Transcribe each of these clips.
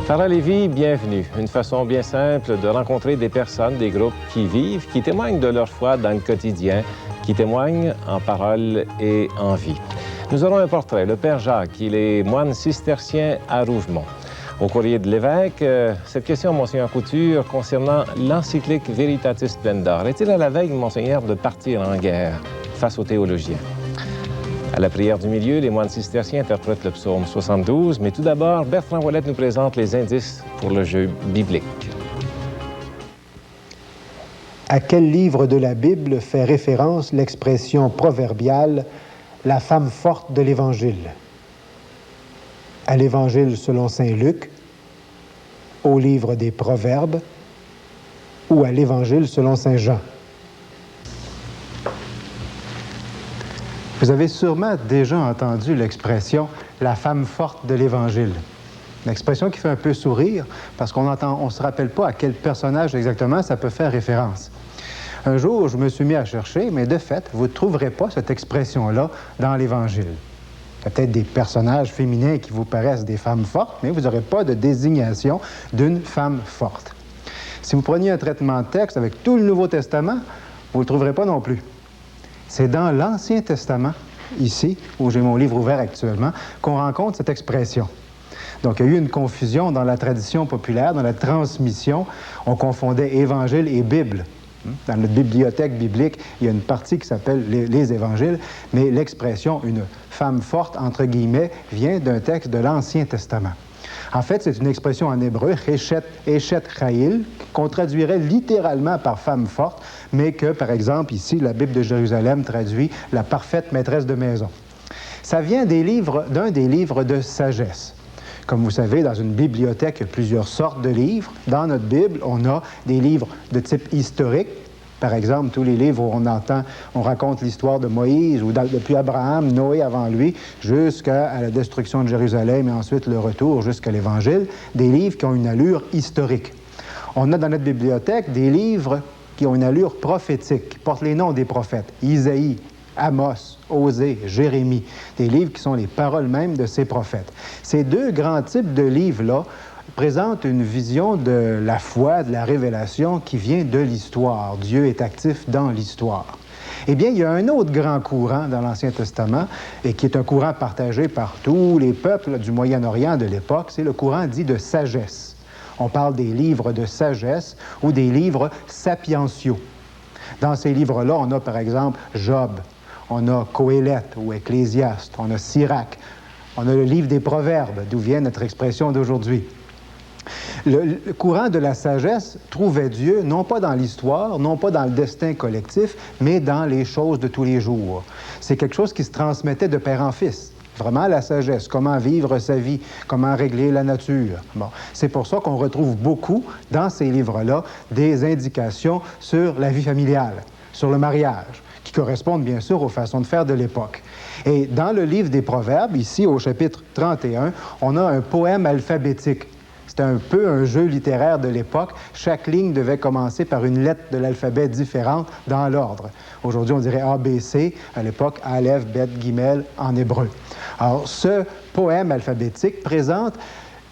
Parole et vie, bienvenue. Une façon bien simple de rencontrer des personnes, des groupes qui vivent, qui témoignent de leur foi dans le quotidien, qui témoignent en parole et en vie. Nous aurons un portrait, le Père Jacques, il est moine cistercien à Rougemont. Au courrier de l'évêque, cette question, Monseigneur Couture, concernant l'encyclique Veritatis Splendor. Est-il à la veille, Monseigneur, de partir en guerre face aux théologiens? À la prière du milieu, les moines cisterciens interprètent le psaume 72, mais tout d'abord, Bertrand Ouellette nous présente les indices pour le jeu biblique. À quel livre de la Bible fait référence l'expression proverbiale « la femme forte de l'Évangile » ? À l'Évangile selon saint Luc, au livre des Proverbes ou à l'Évangile selon saint Jean. Vous avez sûrement déjà entendu l'expression « la femme forte de l'Évangile ». Une expression qui fait un peu sourire parce qu'on ne se rappelle pas à quel personnage exactement ça peut faire référence. Un jour, je me suis mis à chercher, mais de fait, vous ne trouverez pas cette expression-là dans l'Évangile. Il y a peut-être des personnages féminins qui vous paraissent des femmes fortes, mais vous n'aurez pas de désignation d'une femme forte. Si vous preniez un traitement de texte avec tout le Nouveau Testament, vous ne le trouverez pas non plus. C'est dans l'Ancien Testament, ici, où j'ai mon livre ouvert actuellement, qu'on rencontre cette expression. Donc, il y a eu une confusion dans la tradition populaire, dans la transmission. On confondait Évangile et Bible. Dans notre bibliothèque biblique, il y a une partie qui s'appelle les Évangiles, mais l'expression « une femme forte » entre guillemets vient d'un texte de l'Ancien Testament. En fait, c'est une expression en hébreu, « Eshet Chayil », qu'on traduirait littéralement par « femme forte », mais que, par exemple, ici, la Bible de Jérusalem traduit « la parfaite maîtresse de maison ». Ça vient d'un des livres de sagesse. Comme vous savez, dans une bibliothèque, il y a plusieurs sortes de livres. Dans notre Bible, on a des livres de type historique. Par exemple, tous les livres où on raconte l'histoire de Moïse, ou depuis Abraham, Noé avant lui, jusqu'à la destruction de Jérusalem et ensuite le retour jusqu'à l'Évangile, des livres qui ont une allure historique. On a dans notre bibliothèque des livres qui ont une allure prophétique, qui portent les noms des prophètes. Isaïe, Amos, Osée, Jérémie, des livres qui sont les paroles mêmes de ces prophètes. Ces deux grands types de livres-là présentent une vision de la foi, de la révélation qui vient de l'histoire. Dieu est actif dans l'histoire. Eh bien, il y a un autre grand courant dans l'Ancien Testament, et qui est un courant partagé par tous les peuples du Moyen-Orient de l'époque, c'est le courant dit de sagesse. On parle des livres de sagesse ou des livres sapientiaux. Dans ces livres-là, on a par exemple Job, on a Coëlette ou Ecclésiaste, on a Sirach, on a le livre des Proverbes, d'où vient notre expression d'aujourd'hui. Le courant de la sagesse trouvait Dieu non pas dans l'histoire, non pas dans le destin collectif, mais dans les choses de tous les jours. C'est quelque chose qui se transmettait de père en fils. Vraiment la sagesse, comment vivre sa vie, comment régler la nature. Bon, c'est pour ça qu'on retrouve beaucoup dans ces livres-là des indications sur la vie familiale, sur le mariage, qui correspondent bien sûr aux façons de faire de l'époque. Et dans le livre des Proverbes, ici au chapitre 31, on a un poème alphabétique. C'était un peu un jeu littéraire de l'époque. Chaque ligne devait commencer par une lettre de l'alphabet différente dans l'ordre. Aujourd'hui, on dirait ABC, à l'époque, Aleph, Bet, Gimel en hébreu. Alors, ce poème alphabétique présente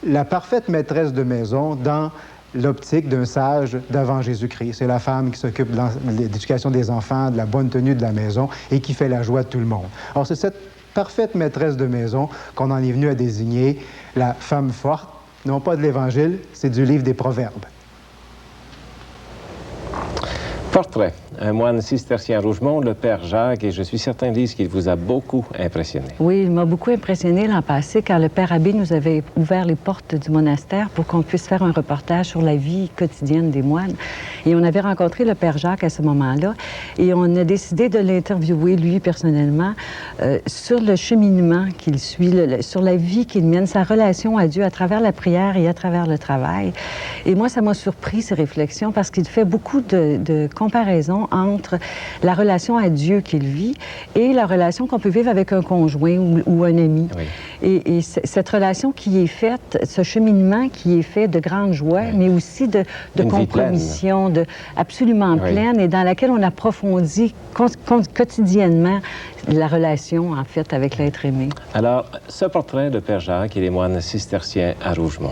la parfaite maîtresse de maison dans l'optique d'un sage d'avant Jésus-Christ. C'est la femme qui s'occupe de l'éducation des enfants, de la bonne tenue de la maison et qui fait la joie de tout le monde. Alors, c'est cette parfaite maîtresse de maison qu'on en est venu à désigner la femme forte, non pas de l'Évangile, c'est du livre des Proverbes. Portrait. Un moine cistercien à Rougemont, le Père Jacques, et je suis certain, Lise, qu'il vous a beaucoup impressionné. Oui, il m'a beaucoup impressionné l'an passé, car le Père Abbé nous avait ouvert les portes du monastère pour qu'on puisse faire un reportage sur la vie quotidienne des moines. Et on avait rencontré le Père Jacques à ce moment-là, et on a décidé de l'interviewer, lui, personnellement, sur le cheminement qu'il suit, sur la vie qu'il mène, sa relation à Dieu à travers la prière et à travers le travail. Et moi, ça m'a surpris, ces réflexions, parce qu'il fait beaucoup de comparaisons entre la relation à Dieu qu'il vit et la relation qu'on peut vivre avec un conjoint ou un ami. Oui. Et cette relation qui est faite, ce cheminement qui est fait de grande joie, oui, mais aussi de compromission, absolument pleine, et dans laquelle on approfondit quotidiennement la relation, en fait, avec l'être aimé. Alors, ce portrait de Père Jacques et les moines cisterciens à Rougemont.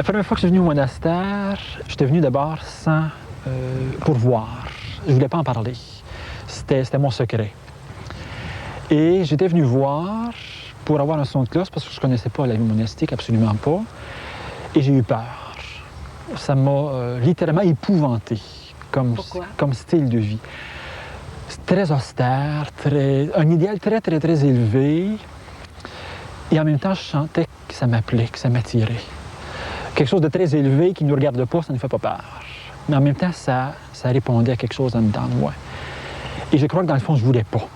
La première fois que je suis venu au monastère, j'étais venu d'abord sans pourvoir. Je ne voulais pas en parler. C'était mon secret. Et j'étais venu voir pour avoir un son de cloche parce que je ne connaissais pas la vie monastique, absolument pas. Et j'ai eu peur. Ça m'a littéralement épouvanté comme style de vie. C'est très austère, un idéal très, très, très élevé. Et en même temps, je sentais que ça m'appelait, que ça m'attirait. Quelque chose de très élevé qui ne nous regarde pas, ça ne fait pas peur. Mais en même temps, ça répondait à quelque chose en dedans de moi. Et je crois que dans le fond, je ne voulais pas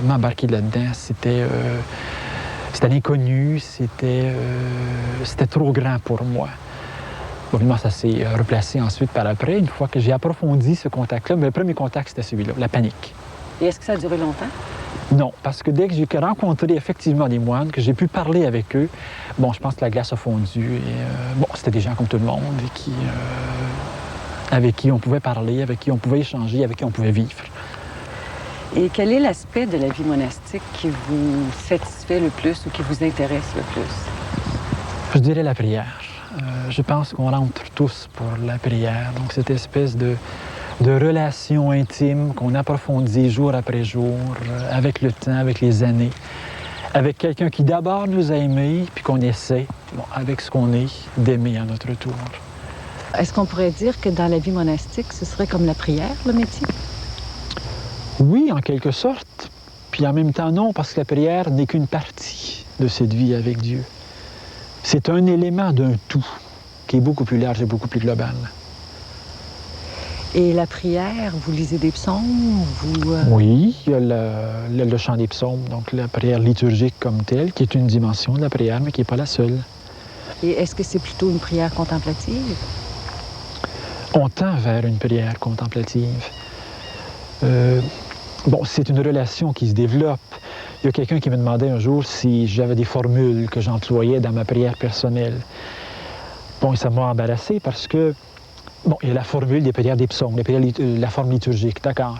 m'embarquer là-dedans. C'était l'inconnu, c'était trop grand pour moi. Évidemment, ça s'est replacé ensuite par après. Une fois que j'ai approfondi ce contact-là, mais le premier contact, c'était celui-là, la panique. Et est-ce que ça a duré longtemps? Non, parce que dès que j'ai rencontré effectivement des moines, que j'ai pu parler avec eux, bon, je pense que la glace a fondu. Et, bon, c'était des gens comme tout le monde et avec qui on pouvait parler, avec qui on pouvait échanger, avec qui on pouvait vivre. Et quel est l'aspect de la vie monastique qui vous satisfait le plus ou qui vous intéresse le plus? Je dirais la prière. Je pense qu'on rentre tous pour la prière. Donc, cette espèce de relation intime qu'on approfondit jour après jour, avec le temps, avec les années, avec quelqu'un qui d'abord nous a aimés, puis qu'on essaie, bon, avec ce qu'on est, d'aimer à notre tour. Est-ce qu'on pourrait dire que dans la vie monastique, ce serait comme la prière, le métier? Oui, en quelque sorte. Puis en même temps, non, parce que la prière n'est qu'une partie de cette vie avec Dieu. C'est un élément d'un tout qui est beaucoup plus large et beaucoup plus global. Et la prière, vous lisez des psaumes? Oui, il y a le chant des psaumes, donc la prière liturgique comme telle, qui est une dimension de la prière, mais qui n'est pas la seule. Et est-ce que c'est plutôt une prière contemplative? On tend vers une prière contemplative. Bon, c'est une relation qui se développe. Il y a quelqu'un qui me demandait un jour si j'avais des formules que j'employais dans ma prière personnelle. Bon, et ça m'a embarrassé parce que, bon, il y a la formule des prières des psaumes, la forme liturgique, d'accord.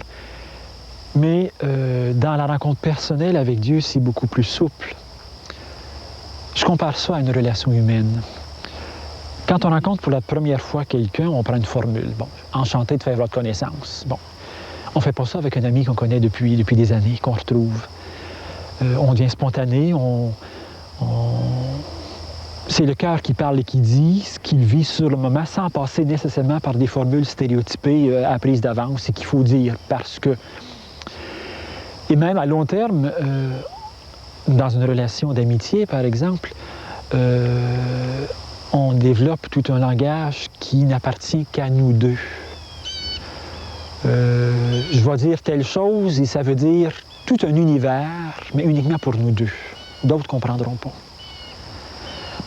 Mais dans la rencontre personnelle avec Dieu, c'est beaucoup plus souple. Je compare ça à une relation humaine. Quand on rencontre pour la première fois quelqu'un, on prend une formule. Bon, enchanté de faire votre connaissance. Bon, on ne fait pas ça avec un ami qu'on connaît depuis des années, qu'on retrouve. On devient spontané, c'est le cœur qui parle et qui dit ce qu'il vit sur le moment sans passer nécessairement par des formules stéréotypées apprises d'avance et qu'il faut dire parce que... Et même à long terme, dans une relation d'amitié, par exemple, on développe tout un langage qui n'appartient qu'à nous deux. Je vais dire telle chose et ça veut dire tout un univers, mais uniquement pour nous deux. D'autres ne comprendront pas.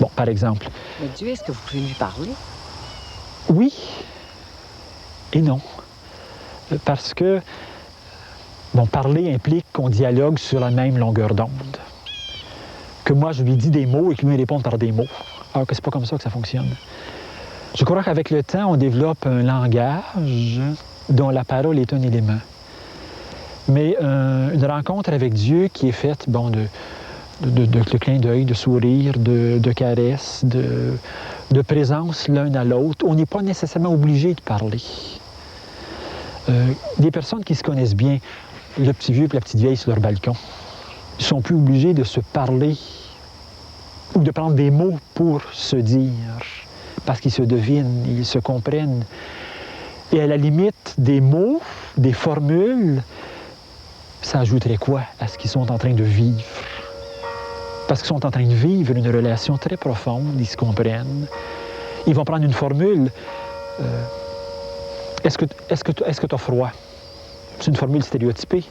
Bon, par exemple... Mais Dieu, est-ce que vous pouvez lui parler? Oui et non. Parce que, bon, parler implique qu'on dialogue sur la même longueur d'onde. Que moi, je lui dis des mots et qu'il me répond par des mots. Alors que c'est pas comme ça que ça fonctionne. Je crois qu'avec le temps, on développe un langage dont la parole est un élément. Mais une rencontre avec Dieu qui est faite, bon, de clin d'œil, de sourire, de caresses, de présence l'un à l'autre. On n'est pas nécessairement obligé de parler. Des personnes qui se connaissent bien, le petit vieux et la petite vieille sur leur balcon, ils sont plus obligés de se parler ou de prendre des mots pour se dire, parce qu'ils se devinent, ils se comprennent. Et à la limite, des mots, des formules, ça ajouterait quoi à ce qu'ils sont en train de vivre? Parce qu'ils sont en train de vivre une relation très profonde, ils se comprennent. Ils vont prendre une formule. Est-ce que tu as froid? C'est une formule stéréotypée.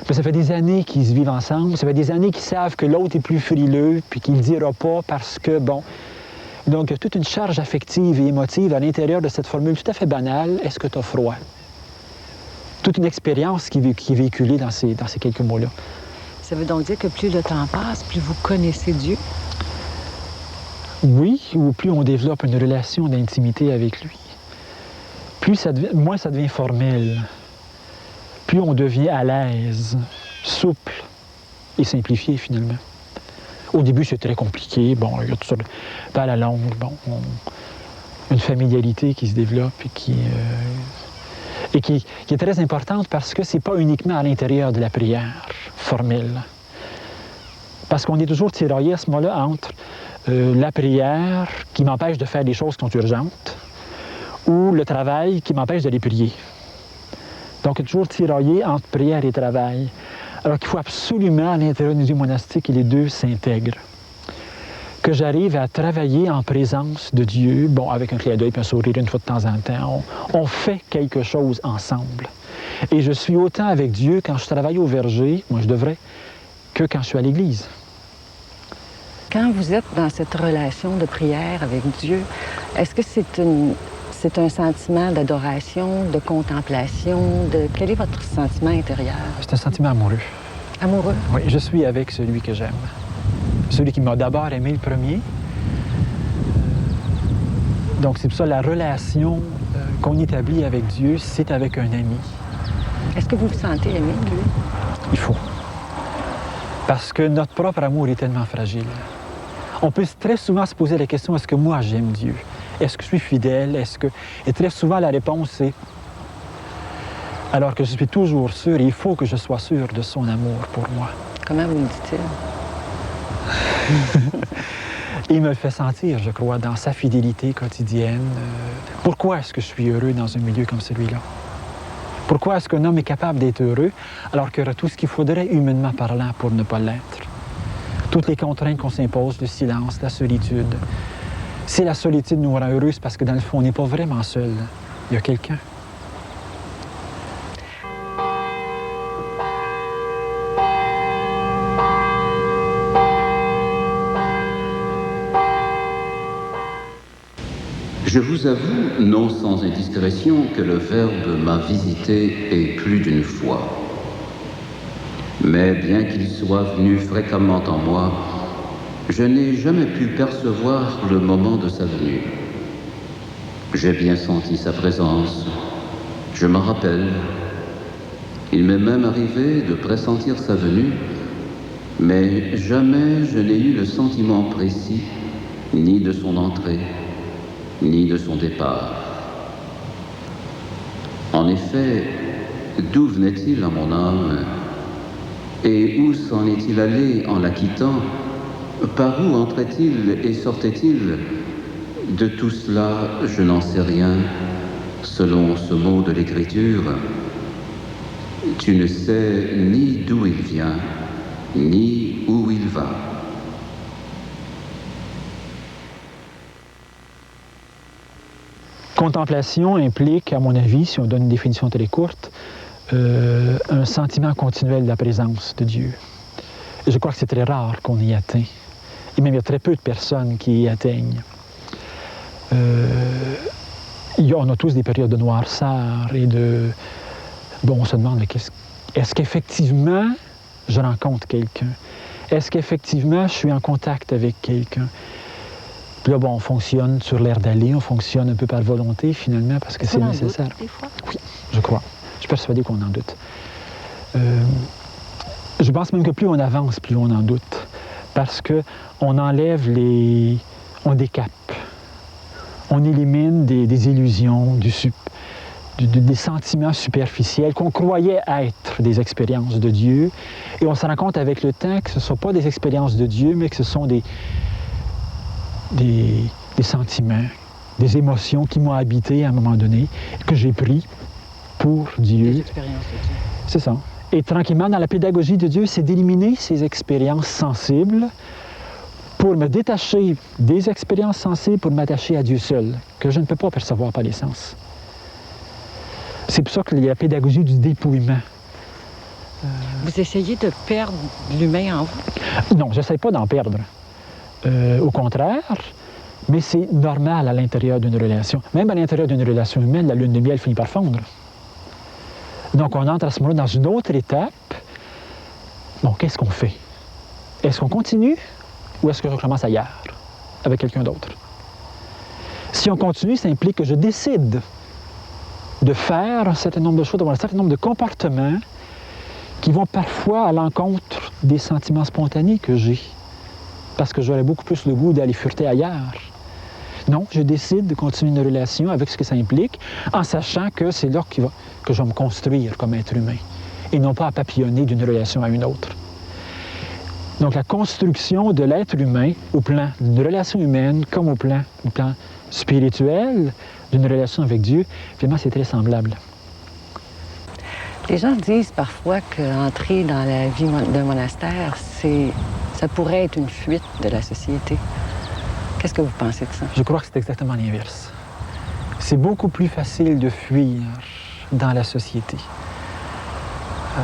Mais ça fait des années qu'ils se vivent ensemble, ça fait des années qu'ils savent que l'autre est plus frileux, puis qu'il ne le dira pas parce que, bon... Donc, il y a toute une charge affective et émotive à l'intérieur de cette formule tout à fait banale. Est-ce que tu as froid? Toute une expérience qui est véhiculée dans ces quelques mots-là. Ça veut donc dire que plus le temps passe, plus vous connaissez Dieu? Oui, ou plus on développe une relation d'intimité avec lui. Moins ça devient formel. Plus on devient à l'aise, souple et simplifié, finalement. Au début, c'est très compliqué. Bon, il y a tout ça. À la longue, bon, une familialité qui se développe et qui est très importante parce que c'est pas uniquement à l'intérieur de la prière formelle. Parce qu'on est toujours tiraillé à ce moment-là entre la prière qui m'empêche de faire des choses qui sont urgentes ou le travail qui m'empêche de les prier. Donc, on est toujours tiraillé entre prière et travail. Alors qu'il faut absolument, à l'intérieur du monastique, que les deux s'intègrent. Que j'arrive à travailler en présence de Dieu, bon, avec un clin d'œil et un sourire une fois de temps en temps. On fait quelque chose ensemble. Et je suis autant avec Dieu quand je travaille au verger, moi je devrais, que quand je suis à l'Église. Quand vous êtes dans cette relation de prière avec Dieu, est-ce que c'est un sentiment d'adoration, de contemplation? Quel est votre sentiment intérieur? C'est un sentiment amoureux. Amoureux? Oui, je suis avec celui que j'aime. Celui qui m'a d'abord aimé le premier. Donc c'est pour ça la relation qu'on établit avec Dieu, c'est avec un ami. Est-ce que vous vous sentez aimé de lui? Il faut. Parce que notre propre amour est tellement fragile. On peut très souvent se poser la question, est-ce que moi j'aime Dieu? Est-ce que je suis fidèle? Et très souvent la réponse est alors que je suis toujours sûr, et il faut que je sois sûr de son amour pour moi. Comment vous le dit-il? Il me le fait sentir, je crois, dans sa fidélité quotidienne. Pourquoi est-ce que je suis heureux dans un milieu comme celui-là? Pourquoi est-ce qu'un homme est capable d'être heureux alors qu'il y aura tout ce qu'il faudrait humainement parlant pour ne pas l'être? Toutes les contraintes qu'on s'impose, le silence, la solitude. Si la solitude nous rend heureux, c'est parce que dans le fond, on n'est pas vraiment seul. Il y a quelqu'un. Je vous avoue, non sans indiscrétion, que le Verbe m'a visité et plus d'une fois. Mais bien qu'il soit venu fréquemment en moi, je n'ai jamais pu percevoir le moment de sa venue. J'ai bien senti sa présence, je m'en rappelle. Il m'est même arrivé de pressentir sa venue, mais jamais je n'ai eu le sentiment précis, ni de son entrée, ni de son départ. En effet, d'où venait-il à mon âme? Et où s'en est-il allé en la quittant? Par où entrait-il et sortait-il? De tout cela, je n'en sais rien, selon ce mot de l'Écriture. Tu ne sais ni d'où il vient, ni où il va. Contemplation implique, à mon avis, si on donne une définition très courte, un sentiment continuel de la présence de Dieu. Et je crois que c'est très rare qu'on y atteint. Et même il y a très peu de personnes qui y atteignent. On a tous des périodes de noirceur et de... Bon, on se demande, mais est-ce qu'effectivement je rencontre quelqu'un? Est-ce qu'effectivement je suis en contact avec quelqu'un? Puis là, bon, on fonctionne sur l'air d'aller, on fonctionne un peu par volonté, finalement, parce que c'est nécessaire. Des fois? Oui, je crois. Je suis persuadé qu'on en doute. Je pense même que plus on avance, plus on en doute. Parce qu'on enlève on décape. On élimine des illusions, des sentiments superficiels qu'on croyait être des expériences de Dieu. Et on se rend compte avec le temps que ce ne sont pas des expériences de Dieu, mais que ce sont des sentiments, des émotions qui m'ont habité à un moment donné, que j'ai pris pour Dieu. Des expériences de Dieu. C'est ça. Et tranquillement, dans la pédagogie de Dieu, c'est d'éliminer ces expériences sensibles pour me détacher des expériences sensibles, pour m'attacher à Dieu seul, que je ne peux pas percevoir par les sens. C'est pour ça qu'il y a la pédagogie du dépouillement. Vous essayez de perdre l'humain en vous? Non, je n'essaie pas d'en perdre. Au contraire, mais c'est normal à l'intérieur d'une relation. Même à l'intérieur d'une relation humaine, la lune de miel finit par fondre. Donc, on entre à ce moment-là dans une autre étape. Bon, qu'est-ce qu'on fait? Est-ce qu'on continue ou est-ce que je recommence ailleurs, avec quelqu'un d'autre? Si on continue, ça implique que je décide de faire un certain nombre de choses, d'avoir un certain nombre de comportements qui vont parfois à l'encontre des sentiments spontanés que j'ai. parce que j'aurais beaucoup plus le goût d'aller fureter ailleurs. Non, je décide de continuer une relation avec ce que ça implique, en sachant que c'est là que je vais me construire comme être humain, et non pas à papillonner d'une relation à une autre. Donc la construction de l'être humain au plan d'une relation humaine comme au plan spirituel d'une relation avec Dieu, finalement c'est très semblable. Les gens disent parfois qu'entrer dans la vie d'un monastère, ça pourrait être une fuite de la société. Qu'est-ce que vous pensez de ça? Je crois que c'est exactement l'inverse. C'est beaucoup plus facile de fuir dans la société.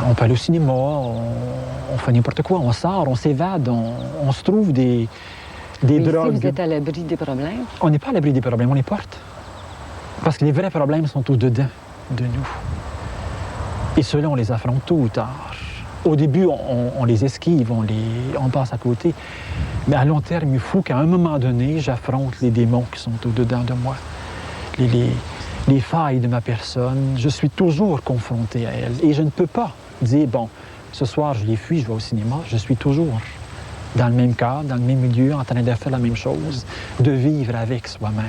On peut aller au cinéma, on fait n'importe quoi, on sort, on s'évade, on se trouve des drogues. Ici, vous êtes à l'abri des problèmes? On n'est pas à l'abri des problèmes, on les porte. Parce que les vrais problèmes sont au-dedans de nous. Et ceux-là, on les affronte tôt ou tard. Au début, on les esquive, on passe à côté. Mais à long terme, il faut qu'à un moment donné, j'affronte les démons qui sont au-dedans de moi. Les failles de ma personne, je suis toujours confronté à elles. Et je ne peux pas dire, bon, ce soir, je les fuis, je vais au cinéma. Je suis toujours dans le même cadre, dans le même milieu, en train de faire la même chose, de vivre avec soi-même.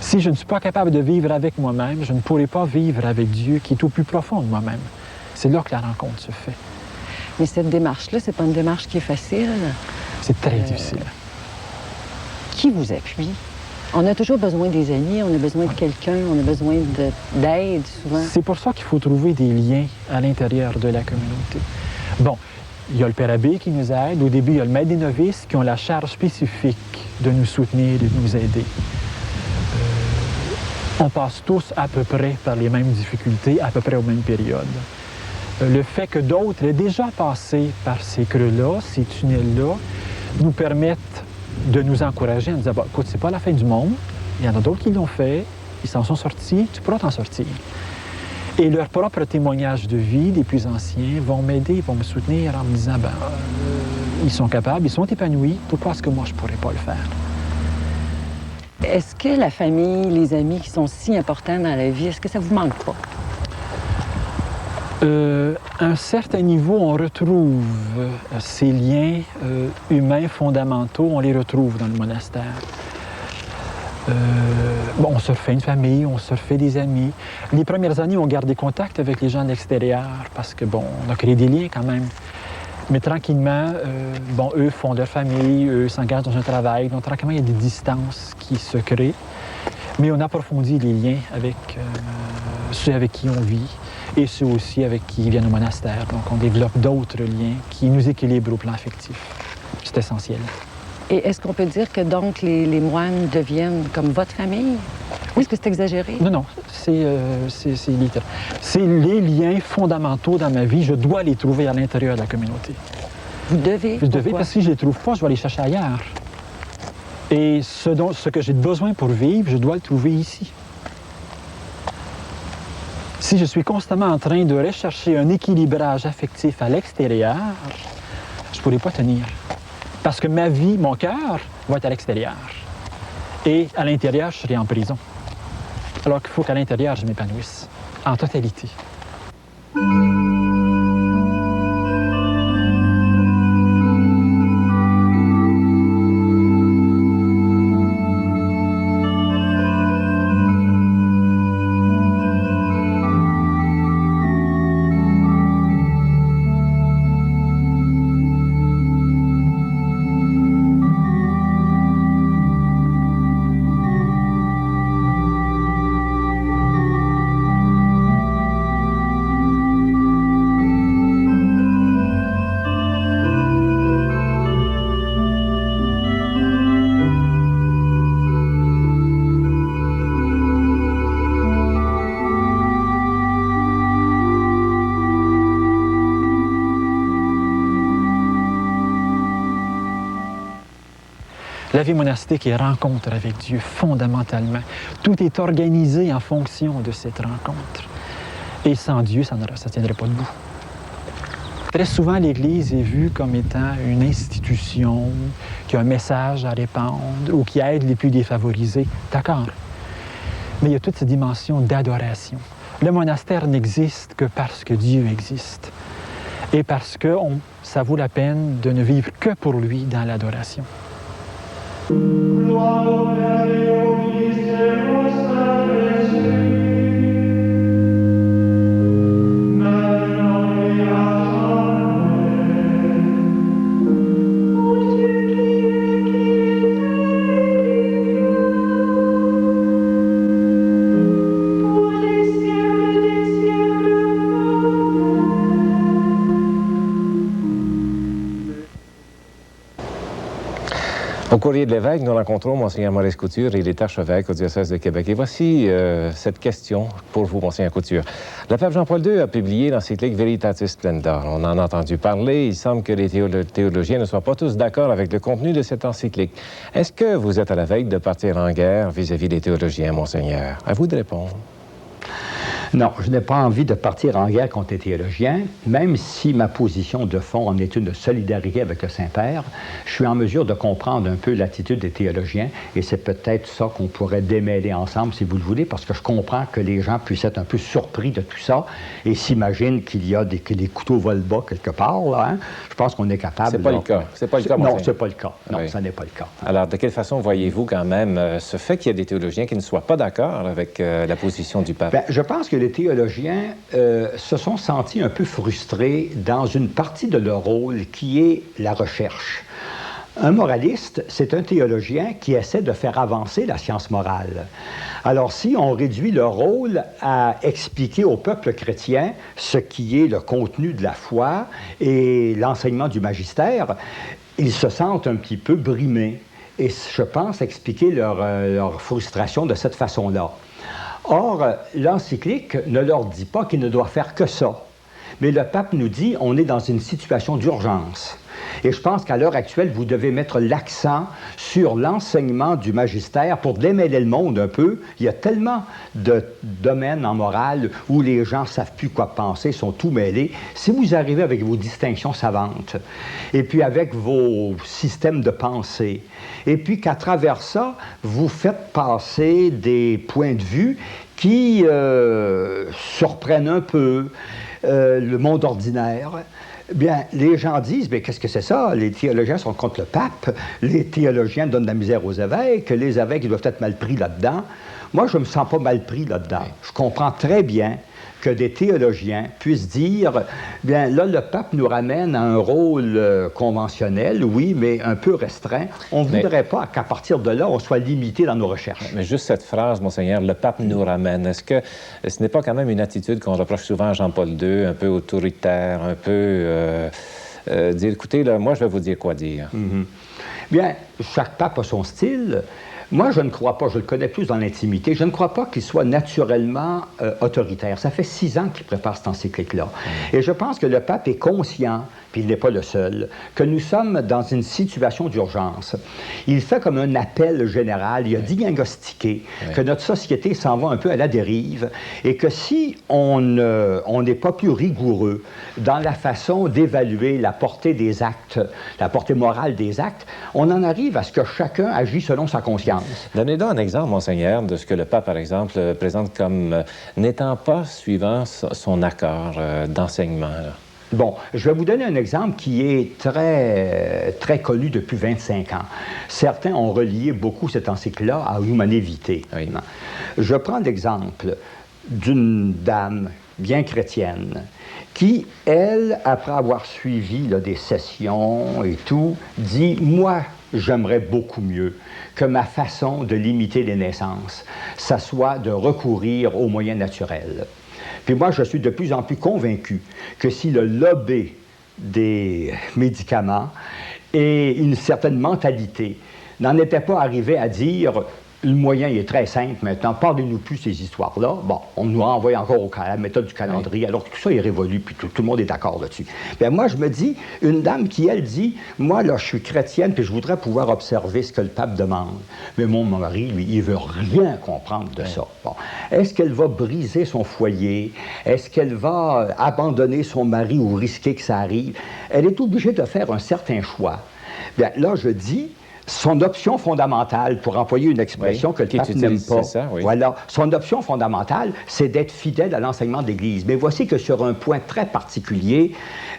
Si je ne suis pas capable de vivre avec moi-même, je ne pourrai pas vivre avec Dieu qui est au plus profond de moi-même. C'est là que la rencontre se fait. Mais cette démarche-là, c'est pas une démarche qui est facile. C'est très difficile. Qui vous appuie? On a toujours besoin des amis, on a besoin de quelqu'un, on a besoin d'aide souvent. C'est pour ça qu'il faut trouver des liens à l'intérieur de la communauté. Bon, il y a le Père Abbé qui nous aide. Au début, il y a le Maître des novices qui ont la charge spécifique de nous soutenir et de nous aider. On passe tous à peu près par les mêmes difficultés, à peu près aux mêmes périodes. Le fait que d'autres aient déjà passé par ces creux-là, ces tunnels-là, nous permettent de nous encourager en disant « Écoute, c'est pas la fin du monde, il y en a d'autres qui l'ont fait, ils s'en sont sortis, tu pourras t'en sortir. » Et leur propre témoignage de vie des plus anciens vont m'aider, vont me soutenir en me disant « Ils sont capables, ils sont épanouis, pourquoi est-ce que moi je pourrais pas le faire? » Est-ce que la famille, les amis qui sont si importants dans la vie, est-ce que ça vous manque pas? À un certain niveau, on retrouve ces liens humains fondamentaux, on les retrouve dans le monastère. Bon, on se refait une famille, on se refait des amis. Les premières années, on garde des contacts avec les gens de l'extérieur parce que, bon, on a créé des liens quand même. Mais tranquillement, bon, eux font leur famille, eux s'engagent dans un travail. Donc, tranquillement, il y a des distances qui se créent. Mais on approfondit les liens avec ceux avec qui on vit et ceux aussi avec qui viennent au monastère. Donc, on développe d'autres liens qui nous équilibrent au plan affectif. C'est essentiel. Et est-ce qu'on peut dire que donc les moines deviennent comme votre famille? Oui. Est-ce que c'est exagéré? Non, non, c'est littéral. C'est les liens fondamentaux dans ma vie. Je dois les trouver à l'intérieur de la communauté. Vous devez? Je devais, parce que si je ne les trouve pas, je vais les chercher ailleurs. Et ce que j'ai besoin pour vivre, je dois le trouver ici. Si je suis constamment en train de rechercher un équilibrage affectif à l'extérieur, je ne pourrai pas tenir. Parce que ma vie, mon cœur, va être à l'extérieur. Et à l'intérieur, je serai en prison. Alors qu'il faut qu'à l'intérieur, je m'épanouisse, en totalité. La vie monastique est rencontre avec Dieu, fondamentalement. Tout est organisé en fonction de cette rencontre. Et sans Dieu, ça ne tiendrait pas debout. Très souvent, l'Église est vue comme étant une institution qui a un message à répandre ou qui aide les plus défavorisés. D'accord. Mais il y a toute cette dimension d'adoration. Le monastère n'existe que parce que Dieu existe. Et parce que ça vaut la peine de ne vivre que pour lui dans l'adoration. Au courrier de l'évêque, nous rencontrons Monseigneur Maurice Couture, il est archevêque au diocèse de Québec. Et voici cette question pour vous, Monseigneur Couture. Le pape Jean-Paul II a publié l'encyclique Veritatis Splendor. On en a entendu parler. Il semble que les théologiens ne soient pas tous d'accord avec le contenu de cette encyclique. Est-ce que vous êtes à la veille de partir en guerre vis-à-vis des théologiens, Monseigneur? À vous de répondre. Non, je n'ai pas envie de partir en guerre contre les théologiens, même si ma position de fond en est une de solidarité avec le Saint-Père. Je suis en mesure de comprendre un peu l'attitude des théologiens et c'est peut-être ça qu'on pourrait démêler ensemble, si vous le voulez, parce que je comprends que les gens puissent être un peu surpris de tout ça et s'imaginent que les couteaux volent bas quelque part. Là, hein? Je pense qu'on est capable... C'est pas le cas. C'est pas le cas, Non, c'est pas le cas. Non, oui. Ça n'est pas le cas. Alors, de quelle façon voyez-vous quand même ce fait qu'il y a des théologiens qui ne soient pas d'accord avec la position du pape? Bien, je pense que les théologiens se sont sentis un peu frustrés dans une partie de leur rôle qui est la recherche. Un moraliste, c'est un théologien qui essaie de faire avancer la science morale. Alors, si on réduit leur rôle à expliquer au peuple chrétien ce qui est le contenu de la foi et l'enseignement du magistère, ils se sentent un petit peu brimés. Et je pense expliquer leur frustration de cette façon-là. Or, l'encyclique ne leur dit pas qu'ils ne doivent faire que ça. Mais le pape nous dit on est dans une situation d'urgence. Et je pense qu'à l'heure actuelle, vous devez mettre l'accent sur l'enseignement du magistère pour démêler le monde un peu. Il y a tellement de domaines en morale où les gens ne savent plus quoi penser, sont tout mêlés. Si vous arrivez avec vos distinctions savantes, et puis avec vos systèmes de pensée, et puis qu'à travers ça, vous faites passer des points de vue qui surprennent un peu le monde ordinaire, bien, les gens disent, mais qu'est-ce que c'est ça? Les théologiens sont contre le pape, les théologiens donnent de la misère aux évêques, les évêques ils doivent être mal pris là-dedans. Moi, je ne me sens pas mal pris là-dedans. Je comprends très bien que des théologiens puissent dire, bien là, le pape nous ramène à un rôle conventionnel, oui, mais un peu restreint. On ne voudrait pas qu'à partir de là, on soit limité dans nos recherches. Mais juste cette phrase, Monseigneur, le pape nous ramène, est-ce que ce n'est pas quand même une attitude qu'on reproche souvent à Jean-Paul II, un peu autoritaire, un peu... dire, écoutez, là, moi, je vais vous dire quoi dire. Bien, chaque pape a son style. Moi, je ne crois pas, je le connais plus dans l'intimité, je ne crois pas qu'il soit naturellement autoritaire. Ça fait 6 ans qu'il prépare cette encyclique-là. Et je pense que le pape est conscient, puis il n'est pas le seul, que nous sommes dans une situation d'urgence. Il fait comme un appel général, il a diagnostiqué que notre société s'en va un peu à la dérive et que si on n'est pas plus rigoureux dans la façon d'évaluer la portée des actes, la portée morale des actes, on en arrive à ce que chacun agit selon sa conscience. Donnez-nous un exemple, Monseigneur, de ce que le pape, par exemple, présente comme n'étant pas suivant son accord d'enseignement. Bon, je vais vous donner un exemple qui est très connu depuis 25 ans. Certains ont relié beaucoup cette encyclique-là à Humanum Vitae. Oui. Je prends l'exemple d'une dame bien chrétienne qui, elle, après avoir suivi là, des sessions et tout, dit « Moi, j'aimerais beaucoup mieux que ma façon de limiter les naissances, ça soit de recourir aux moyens naturels. » Puis moi, je suis de plus en plus convaincu que si le lobby des médicaments et une certaine mentalité n'en était pas arrivé à dire le moyen il est très simple maintenant, parlez-nous plus ces histoires-là. Bon, on nous renvoie encore à la méthode du calendrier, alors que tout ça est révolu, puis tout le monde est d'accord là-dessus. Bien, moi, je me dis, une dame qui, elle, dit, moi, là, je suis chrétienne, puis je voudrais pouvoir observer ce que le pape demande. Mais mon mari, lui, il veut rien comprendre de ça. Bon. Est-ce qu'elle va briser son foyer? Est-ce qu'elle va abandonner son mari ou risquer que ça arrive? Elle est obligée de faire un certain choix. Bien, là, je dis, son option fondamentale, pour employer une expression que le pape n'aime pas, voilà, son option fondamentale, c'est d'être fidèle à l'enseignement de l'Église. Mais voici que sur un point très particulier,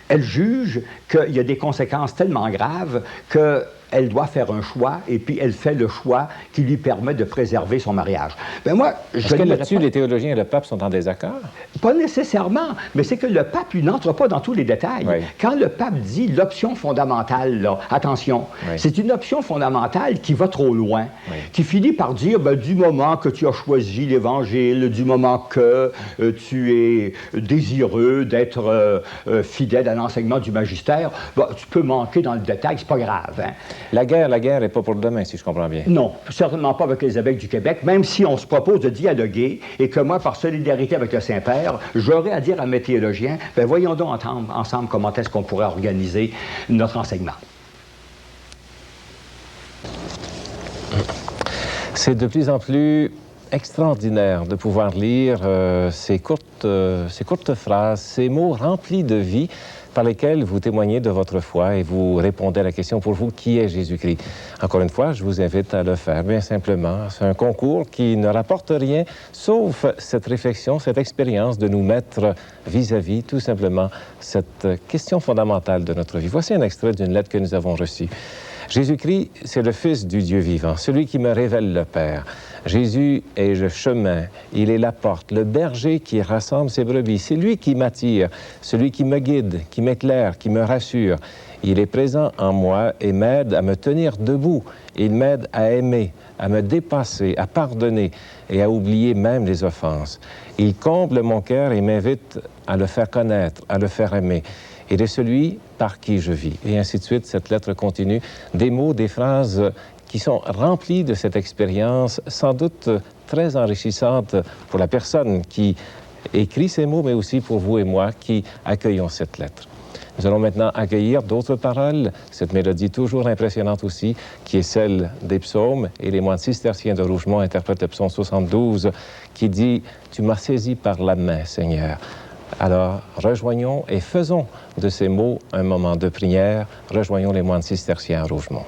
elle juge qu'il y a des conséquences tellement graves qu'elle doit faire un choix, et puis elle fait le choix qui lui permet de préserver son mariage. Ben moi, est-ce que là-dessus, les théologiens et le pape sont en désaccord? Pas nécessairement, mais c'est que le pape, lui, n'entre pas dans tous les détails. Oui. Quand le pape dit l'option fondamentale, là, attention, c'est une option fondamentale qui va trop loin, qui finit par dire, ben, du moment que tu as choisi l'Évangile, du moment que tu es désireux d'être fidèle à l'enseignement du magistère, ben, tu peux manquer dans le détail, c'est pas grave. Hein? La guerre n'est pas pour demain, si je comprends bien. Non, certainement pas avec les évêques du Québec, même si on se propose de dialoguer et que moi, par solidarité avec le Saint-Père, j'aurais à dire à mes théologiens, ben voyons donc ensemble comment est-ce qu'on pourrait organiser notre enseignement. C'est de plus en plus extraordinaire de pouvoir lire ces courtes phrases, ces mots remplis de vie par lesquels vous témoignez de votre foi et vous répondez à la question pour vous, qui est Jésus-Christ? Encore une fois, je vous invite à le faire, bien simplement. C'est un concours qui ne rapporte rien, sauf cette réflexion, cette expérience de nous mettre vis-à-vis, tout simplement, cette question fondamentale de notre vie. Voici un extrait d'une lettre que nous avons reçue. Jésus-Christ, c'est le Fils du Dieu vivant, celui qui me révèle le Père. Jésus est le chemin, il est la porte, le berger qui rassemble ses brebis. C'est lui qui m'attire, celui qui me guide, qui m'éclaire, qui me rassure. Il est présent en moi et m'aide à me tenir debout. Il m'aide à aimer, à me dépasser, à pardonner et à oublier même les offenses. Il comble mon cœur et m'invite à le faire connaître, à le faire aimer. Il est celui par qui je vis. Et ainsi de suite, cette lettre continue. Des mots, des phrases qui sont remplis de cette expérience, sans doute très enrichissante pour la personne qui écrit ces mots, mais aussi pour vous et moi qui accueillons cette lettre. Nous allons maintenant accueillir d'autres paroles, cette mélodie toujours impressionnante aussi, qui est celle des psaumes, et les moines cisterciens de Rougemont interprètent le psaume 72, qui dit « Tu m'as saisi par la main, Seigneur ». Alors, rejoignons et faisons de ces mots un moment de prière. Rejoignons les moines cisterciens à Rougemont.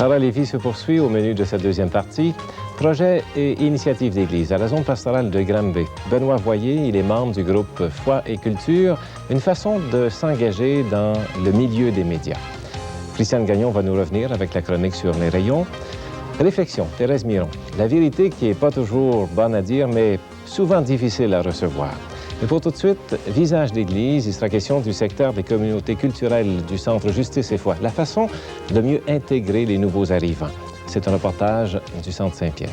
Sarah Lévy se poursuit au menu de cette deuxième partie. Projet et initiative d'Église à la zone pastorale de Granby. Benoît Voyer, il est membre du groupe Foi et Culture, une façon de s'engager dans le milieu des médias. Christiane Gagnon va nous revenir avec la chronique sur les rayons. Réflexion, Thérèse Miron. La vérité qui n'est pas toujours bonne à dire, mais souvent difficile à recevoir. Mais pour tout de suite, Visage d'Église, il sera question du secteur des communautés culturelles du Centre Justice et Foi, la façon de mieux intégrer les nouveaux arrivants. C'est un reportage du Centre Saint-Pierre.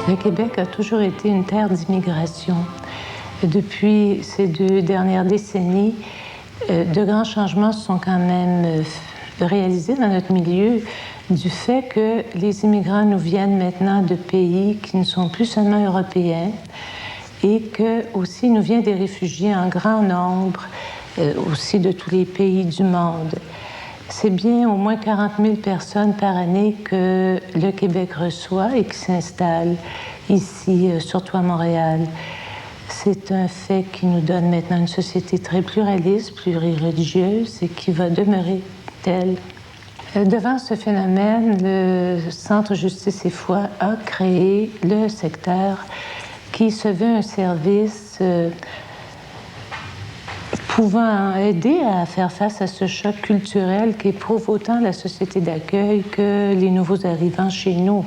Le Québec a toujours été une terre d'immigration. Depuis ces 2 dernières décennies, de grands changements se sont quand même réalisés dans notre milieu du fait que les immigrants nous viennent maintenant de pays qui ne sont plus seulement européens et que aussi nous viennent des réfugiés en grand nombre, aussi de tous les pays du monde. C'est bien au moins 40 000 personnes par année que le Québec reçoit et qui s'installent ici, surtout à Montréal. C'est un fait qui nous donne maintenant une société très pluraliste, plurireligieuse et qui va demeurer telle. Devant ce phénomène, le Centre Justice et Foi a créé le secteur qui se veut un service pouvant aider à faire face à ce choc culturel qu'éprouve autant la société d'accueil que les nouveaux arrivants chez nous.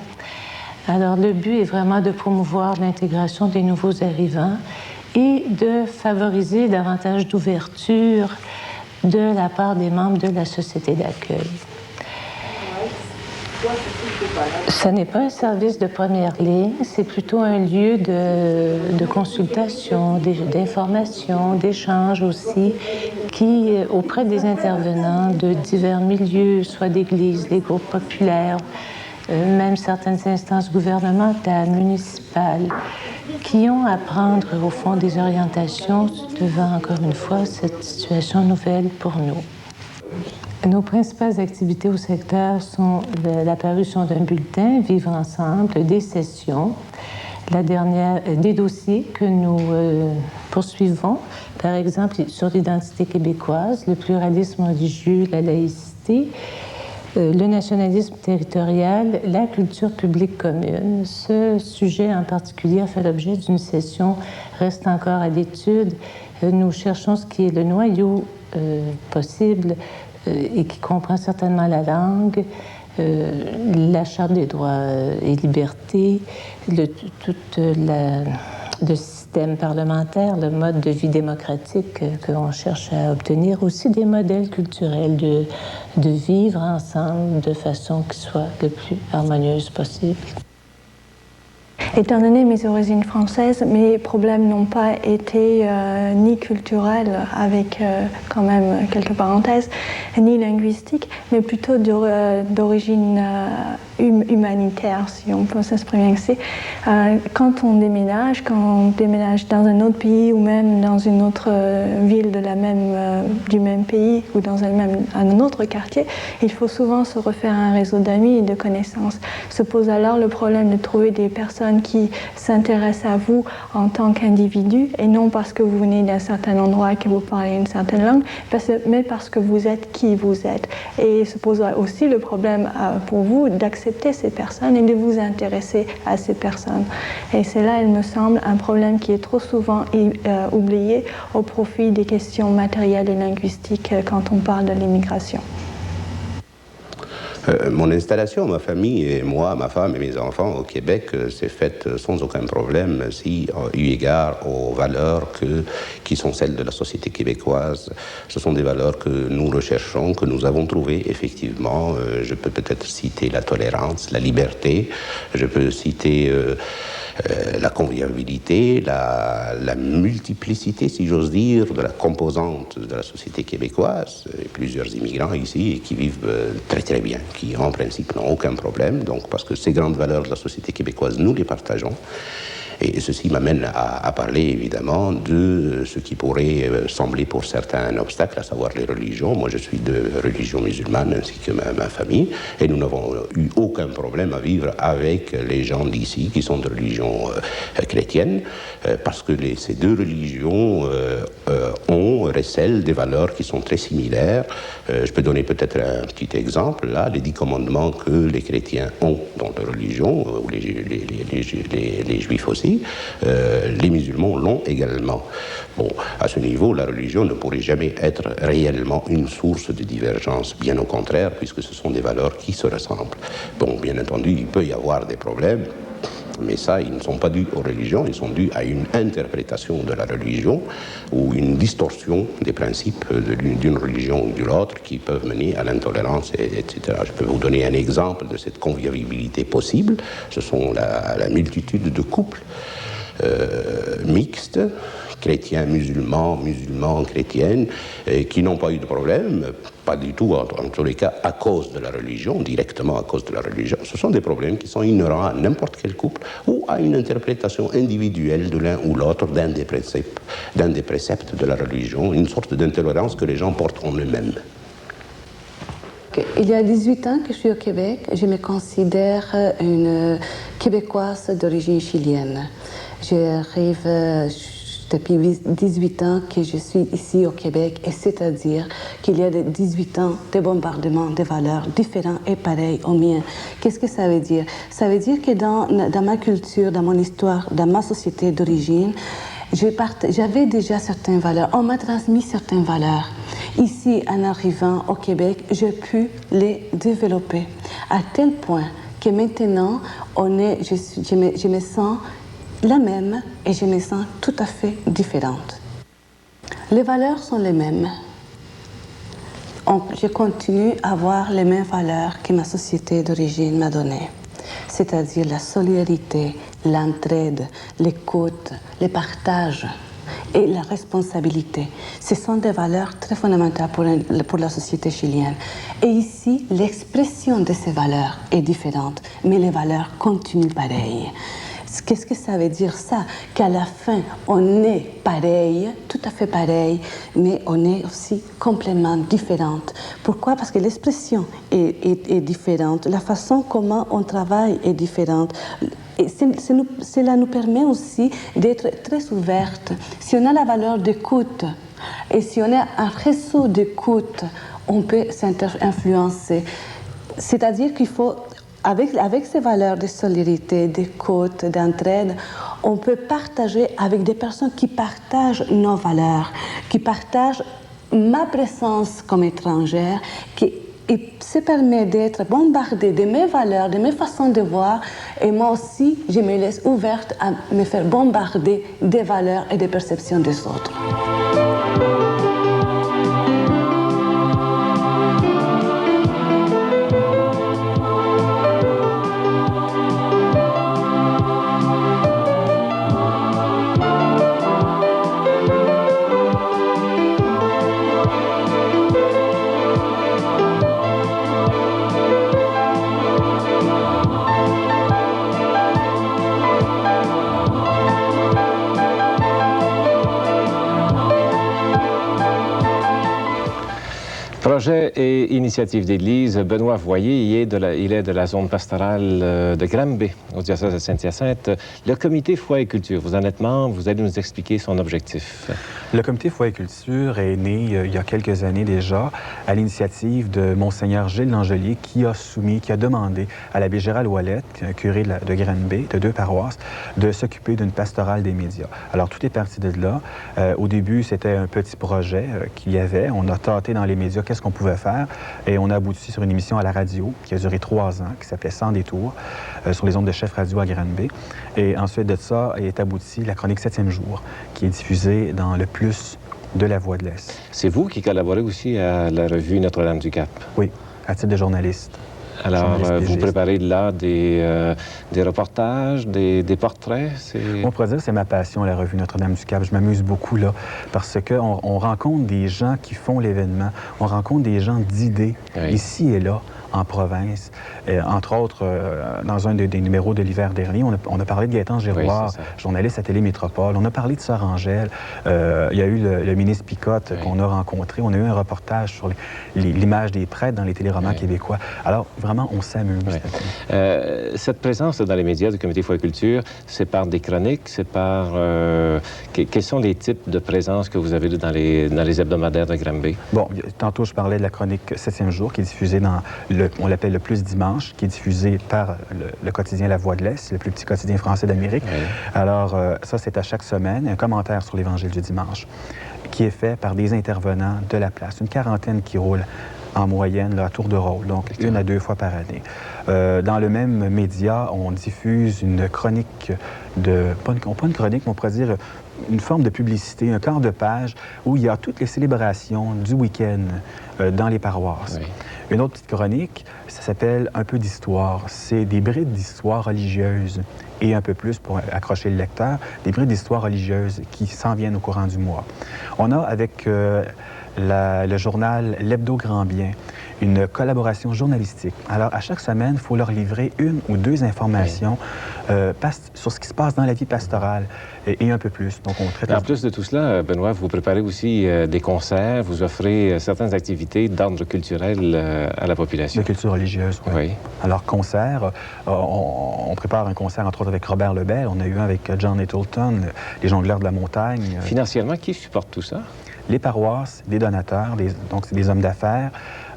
Alors, le but est vraiment de promouvoir l'intégration des nouveaux arrivants et de favoriser davantage d'ouverture de la part des membres de la société d'accueil. Ce n'est pas un service de première ligne, c'est plutôt un lieu de consultation, d'information, d'échange aussi, qui, auprès des intervenants de divers milieux, soit d'églises, des groupes populaires, même certaines instances gouvernementales, municipales, qui ont à prendre, au fond, des orientations devant, encore une fois, cette situation nouvelle pour nous. Nos principales activités au secteur sont la parution d'un bulletin, Vivre ensemble, des sessions, la dernière, des dossiers que nous poursuivons, par exemple sur l'identité québécoise, le pluralisme religieux, la laïcité, le nationalisme territorial, la culture publique commune. Ce sujet en particulier a fait l'objet d'une session reste encore à l'étude. Nous cherchons ce qui est le noyau possible et qui comprend certainement la langue, la Charte des droits et libertés, tout le système parlementaire, le mode de vie démocratique que l'on cherche à obtenir, aussi des modèles culturels de vivre ensemble de façon qui soit le plus harmonieuse possible. Étant donné mes origines françaises, mes problèmes n'ont pas été ni culturels, avec quand même quelques parenthèses, ni linguistiques, mais plutôt d'origine humanitaire, si on peut s'exprimer ainsi. Quand on déménage dans un autre pays ou même dans une autre ville du même pays ou dans un autre quartier, il faut souvent se refaire un réseau d'amis et de connaissances. Se pose alors le problème de trouver des personnes qui s'intéressent à vous en tant qu'individu et non parce que vous venez d'un certain endroit et que vous parlez une certaine langue, mais parce que vous êtes qui vous êtes. Et se pose aussi le problème pour vous d'accepter ces personnes et de vous intéresser à ces personnes. Et c'est là, il me semble, un problème qui est trop souvent oublié au profit des questions matérielles et linguistiques quand on parle de l'immigration. Mon installation, ma famille et moi, ma femme et mes enfants au Québec s'est faite sans aucun problème si, eu égard aux valeurs qui sont celles de la société québécoise. Ce sont des valeurs que nous recherchons, que nous avons trouvées effectivement. Je peux peut-être citer la tolérance, la liberté, je peux citer la convivialité, la multiplicité, si j'ose dire, de la composante de la société québécoise. Il y a plusieurs immigrants ici qui vivent très très bien, qui en principe n'ont aucun problème, donc parce que ces grandes valeurs de la société québécoise, nous les partageons. Et ceci m'amène à parler évidemment de ce qui pourrait sembler pour certains un obstacle, à savoir les religions. Moi, je suis de religion musulmane ainsi que ma famille, et nous n'avons eu aucun problème à vivre avec les gens d'ici qui sont de religion chrétienne, parce que ces deux religions recèlent des valeurs qui sont très similaires. Je peux donner peut-être un petit exemple. Là, les 10 commandements que les chrétiens ont dans leur religion, ou les juifs aussi, les musulmans l'ont également. Bon, à ce niveau, la religion ne pourrait jamais être réellement une source de divergence, bien au contraire, puisque ce sont des valeurs qui se ressemblent. Bon, bien entendu, il peut y avoir des problèmes, mais ça, ils ne sont pas dus aux religions, ils sont dus à une interprétation de la religion ou une distorsion des principes d'une religion ou de l'autre qui peuvent mener à l'intolérance, etc. Je peux vous donner un exemple de cette convivialité possible. Ce sont la multitude de couples mixtes, chrétiens, musulmans, chrétiennes, qui n'ont pas eu de problème, pas du tout, en tous les cas, à cause de la religion, directement à cause de la religion. Ce sont des problèmes qui sont inhérents à n'importe quel couple ou à une interprétation individuelle de l'un ou l'autre d'un des préceptes de la religion, une sorte d'intolérance que les gens portent en eux-mêmes. Il y a 18 ans que je suis au Québec. Je me considère une Québécoise d'origine chilienne. J'arrive depuis 18 ans que je suis ici au Québec, et c'est-à-dire qu'il y a 18 ans de bombardement de valeurs différents et pareils aux miens. Qu'est-ce que ça veut dire? Ça veut dire que dans ma culture, dans mon histoire, dans ma société d'origine, j'avais déjà certaines valeurs. On m'a transmis certaines valeurs. Ici, en arrivant au Québec, j'ai pu les développer à tel point que maintenant, je me sens la même et je me sens tout à fait différente. Les valeurs sont les mêmes. Je continue à avoir les mêmes valeurs que ma société d'origine m'a données, c'est-à-dire la solidarité, l'entraide, l'écoute, le partage et la responsabilité. Ce sont des valeurs très fondamentales pour la société chilienne. Et ici, l'expression de ces valeurs est différente, mais les valeurs continuent pareilles. Qu'est-ce que ça veut dire ça? Qu'à la fin, on est pareil, tout à fait pareil, mais on est aussi complètement différente. Pourquoi? Parce que l'expression est différente, la façon comment on travaille est différente. Et cela nous permet aussi d'être très ouvertes. Si on a la valeur d'écoute et si on a un réseau d'écoute, on peut s'influencer. C'est-à-dire qu'il faut... Avec ces valeurs de solidarité, d'écoute, d'entraide, on peut partager avec des personnes qui partagent nos valeurs, qui partagent ma présence comme étrangère, qui se permet d'être bombardée de mes valeurs, de mes façons de voir, et moi aussi, je me laisse ouverte à me faire bombarder des valeurs et des perceptions des autres. Projet et initiative d'Église, Benoît Voyer, il est de la zone pastorale de Granby, au diocèse de Saint-Hyacinthe. Le comité Foi et Culture, vous en êtes membre, vous allez nous expliquer son objectif. Le comité Foi et Culture est né il y a quelques années déjà à l'initiative de Monseigneur Gilles Langelier qui a demandé à l'abbé Gérald Ouellette, curé de Granby, de 2 paroisses, de s'occuper d'une pastorale des médias. Alors tout est parti de là. Au début, c'était un petit projet qu'il y avait. On a tâté dans les médias qu'est-ce qu'on pouvait faire et on a abouti sur une émission à la radio qui a duré 3 ans, qui s'appelait Sans détour, sur les ondes de Chef Radio à Granby. Et ensuite de ça est abouti la chronique 7e jour, qui est diffusée dans le plus de la Voix de l'Est. C'est vous qui collaborez aussi à la revue Notre-Dame-du-Cap? Oui, à titre de journaliste. Alors, vous préparez là des reportages, des portraits? On pourrait dire que c'est ma passion, la revue Notre-Dame-du-Cap. Je m'amuse beaucoup là, parce qu'on rencontre des gens qui font l'événement. On rencontre des gens d'idées, ici et là, en province. Entre autres, dans un des numéros de l'hiver dernier, on a parlé de Gaétan Giroir, journaliste à Télémétropole. On a parlé de Sœur Angèle. Il y a eu le ministre Picotte qu'on a rencontré. On a eu un reportage sur l'image des prêtres dans les téléromans québécois. Alors, vraiment, on s'amuse. Cette présence dans les médias du Comité Foi et Culture, c'est par des chroniques, c'est par... quels sont les types de présence que vous avez dans les hebdomadaires de Granby? Bon, tantôt, je parlais de la chronique 7e jour, qui est diffusée dans on l'appelle le Plus Dimanche, qui est diffusé par le quotidien La Voix de l'Est, le plus petit quotidien français d'Amérique. Alors, ça, c'est à chaque semaine, un commentaire sur l'Évangile du dimanche, qui est fait par des intervenants de la place, une quarantaine qui roulent en moyenne là, à tour de rôle, donc 1 à 2 fois par année. Dans le même média, on diffuse une chronique pas une chronique, mais on pourrait dire une forme de publicité, un quart de page, où il y a toutes les célébrations du week-end dans les paroisses. Une autre petite chronique, ça s'appelle Un peu d'histoire. C'est des brides d'histoire religieuse et un peu plus, pour accrocher le lecteur, des brides d'histoire religieuse qui s'en viennent au courant du mois. On a avec le journal L'Hebdo Grand Bien une collaboration journalistique. Alors, à chaque semaine, il faut leur livrer 1 ou 2 informations sur ce qui se passe dans la vie pastorale et un peu plus. Donc, on traite... En plus de tout cela, Benoît, vous préparez aussi des concerts, vous offrez certaines activités d'ordre culturel à la population. De culture religieuse, oui. Alors, concerts, on prépare un concert, entre autres, avec Robert Lebel. On a eu un avec John Littleton, les jongleurs de la montagne. Financièrement, qui supporte tout ça? Les paroisses, des donateurs, donc c'est des hommes d'affaires,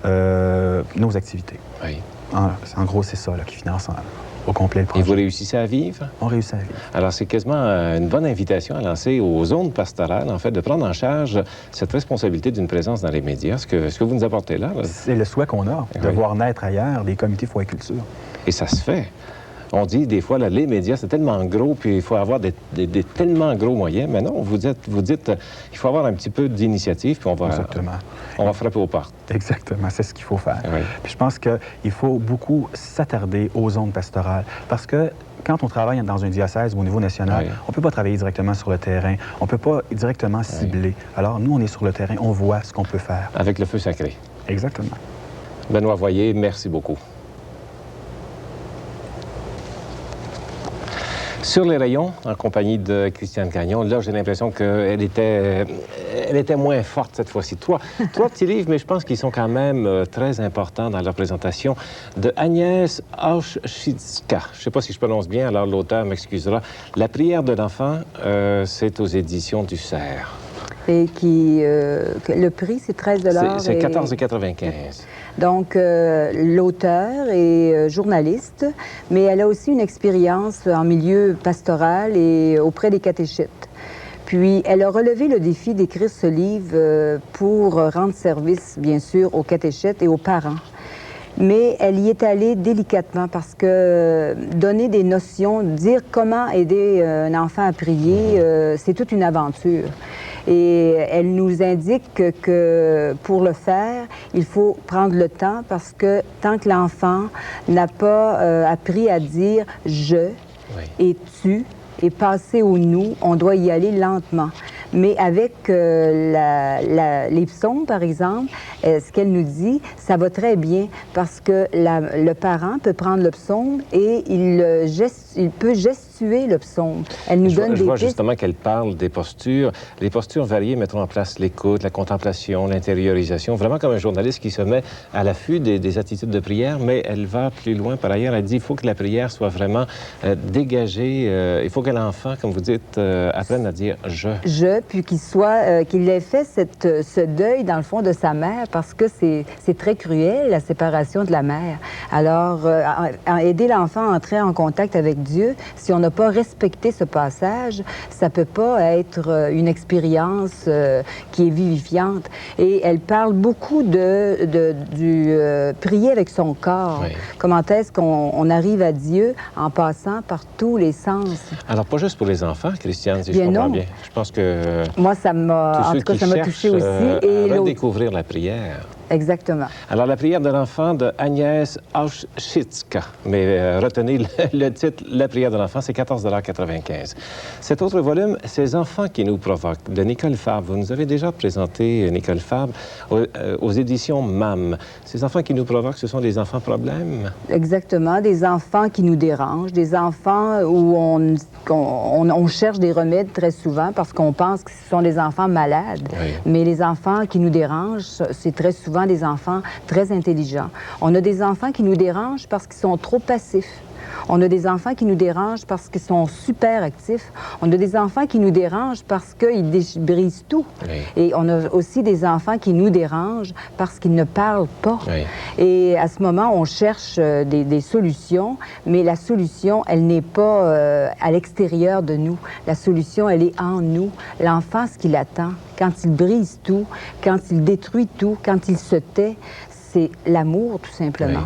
nos activités. Oui. En gros, c'est ça là, qui finance au complet le projet. Et vous réussissez à vivre? On réussit à vivre. Alors, c'est quasiment une bonne invitation à lancer aux zones pastorales, en fait, de prendre en charge cette responsabilité d'une présence dans les médias. Ce que vous nous apportez là... C'est le souhait qu'on a, de voir naître ailleurs des comités foi et culture. Et ça se fait. On dit des fois, là, les médias, c'est tellement gros, puis il faut avoir des tellement gros moyens. Mais non, vous dites, il faut avoir un petit peu d'initiative, puis on va frapper aux portes. Exactement, c'est ce qu'il faut faire. Oui. Puis je pense qu'il faut beaucoup s'attarder aux zones pastorales, parce que quand on travaille dans un diocèse ou au niveau national, on ne peut pas travailler directement sur le terrain, on ne peut pas directement cibler. Alors nous, on est sur le terrain, on voit ce qu'on peut faire. Avec le feu sacré. Exactement. Benoît Voyer, merci beaucoup. Sur les rayons, en compagnie de Christiane Gagnon, là, j'ai l'impression qu'elle était moins forte cette fois-ci. Trois petits livres, mais je pense qu'ils sont quand même très importants dans leur présentation, de Agnès Auschitska. Je ne sais pas si je prononce bien, alors l'auteur m'excusera. La prière de l'enfant, c'est aux éditions du Cerf. Et le prix, c'est 13 $. C'est 14,95 $. Donc, l'auteur est journaliste, mais elle a aussi une expérience en milieu pastoral et auprès des catéchètes. Puis, elle a relevé le défi d'écrire ce livre pour rendre service, bien sûr, aux catéchètes et aux parents. Mais elle y est allée délicatement parce que donner des notions, dire comment aider un enfant à prier, c'est toute une aventure. Et elle nous indique que pour le faire, il faut prendre le temps parce que tant que l'enfant n'a pas appris à dire « je » et « tu » et passer au « nous », on doit y aller lentement. Mais avec les psaumes, par exemple, ce qu'elle nous dit, ça va très bien parce que le parent peut prendre le psaume et il peut gestuer le psaume. Elle nous donne des Je vois pistes. justement qu'elle parle des postures. Les postures variées mettront en place l'écoute, la contemplation, l'intériorisation, vraiment comme un journaliste qui se met à l'affût des attitudes de prière, mais elle va plus loin. Par ailleurs, elle dit qu'il faut que la prière soit vraiment dégagée. Il faut que l'enfant, comme vous dites, apprenne à dire « je ». Puis qu'il ait fait ce deuil, dans le fond, de sa mère, parce que c'est très cruel, la séparation de la mère. Alors, aider l'enfant à entrer en contact avec Dieu, si on n'a pas respecté ce passage, ça peut pas être une expérience qui est vivifiante. Et elle parle beaucoup du prier avec son corps. Oui. Comment est-ce qu'on arrive à Dieu en passant par tous les sens. Alors, pas juste pour les enfants, Christiane, si je comprends bien. Je pense que moi, ça m'a touché aussi. Et redécouvrir la prière. Exactement. Alors, la prière de l'enfant de Agnès Auschitska. Mais retenez le titre, La prière de l'enfant, c'est 14,95 $. Cet autre volume, Ces enfants qui nous provoquent, de Nicole Fabre. Vous nous avez déjà présenté, Nicole Fabre, aux éditions MAM. Ces enfants qui nous provoquent, ce sont des enfants problèmes? Exactement, des enfants qui nous dérangent, des enfants où on cherche des remèdes très souvent parce qu'on pense que ce sont des enfants malades. Oui. Mais les enfants qui nous dérangent, c'est très souvent des enfants très intelligents. On a des enfants qui nous dérangent parce qu'ils sont trop passifs. On a des enfants qui nous dérangent parce qu'ils sont super actifs. On a des enfants qui nous dérangent parce qu'ils brisent tout. Oui. Et on a aussi des enfants qui nous dérangent parce qu'ils ne parlent pas. Oui. Et à ce moment, on cherche des solutions, mais la solution, elle n'est pas à l'extérieur de nous. La solution, elle est en nous. L'enfant, ce qu'il attend, quand il brise tout, quand il détruit tout, quand il se tait, c'est l'amour, tout simplement. Oui.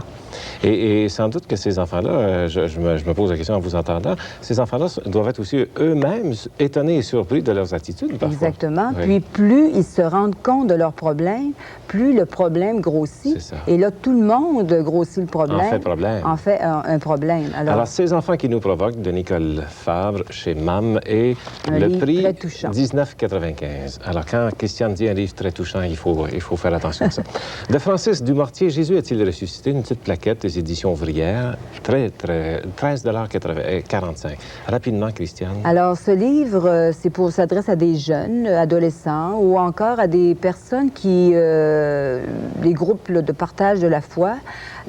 Et sans doute que ces enfants-là, je me pose la question en vous entendant, ces enfants-là doivent être aussi eux-mêmes étonnés et surpris de leurs attitudes, parfois. Exactement. Oui. Puis plus ils se rendent compte de leurs problèmes, plus le problème grossit. C'est ça. Et là, tout le monde grossit le problème. En fait problème. En fait un problème. Alors, Ces enfants qui nous provoquent, de Nicole Fabre, chez MAM, et Un le livre prix très touchant. 19,95 $. Alors, quand Christiane dit un livre très touchant, il faut faire attention à ça. De Francis Dumortier, Jésus a-t-il ressuscité? Une petite plaquette des éditions Ouvrières, 13,45 $. Rapidement, Christiane. Alors, ce livre, s'adresse à des jeunes, adolescents, ou encore à des personnes qui, des groupes là, de partage de la foi.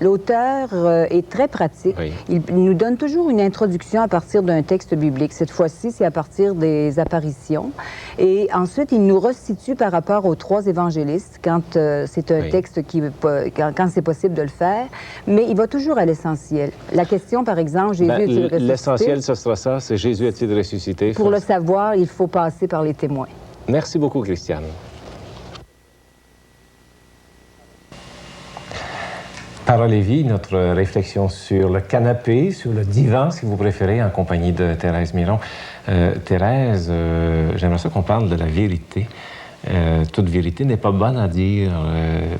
L'auteur est très pratique. Oui. Il nous donne toujours une introduction à partir d'un texte biblique. Cette fois-ci, c'est à partir des apparitions. Et ensuite, il nous resitue par rapport aux 3 évangélistes quand c'est un Oui. texte quand c'est possible de le faire. Mais il va toujours à l'essentiel. La question, par exemple, Jésus est-il ressuscité? L'essentiel, ce sera ça, c'est Jésus a-t-il ressuscité? Pour le savoir, il faut passer par les témoins. Merci beaucoup, Christiane. Parole et vie, notre réflexion sur le canapé, sur le divan, si vous préférez, en compagnie de Thérèse Miron. Thérèse, j'aimerais ça qu'on parle de la vérité. Toute vérité n'est pas bonne à dire.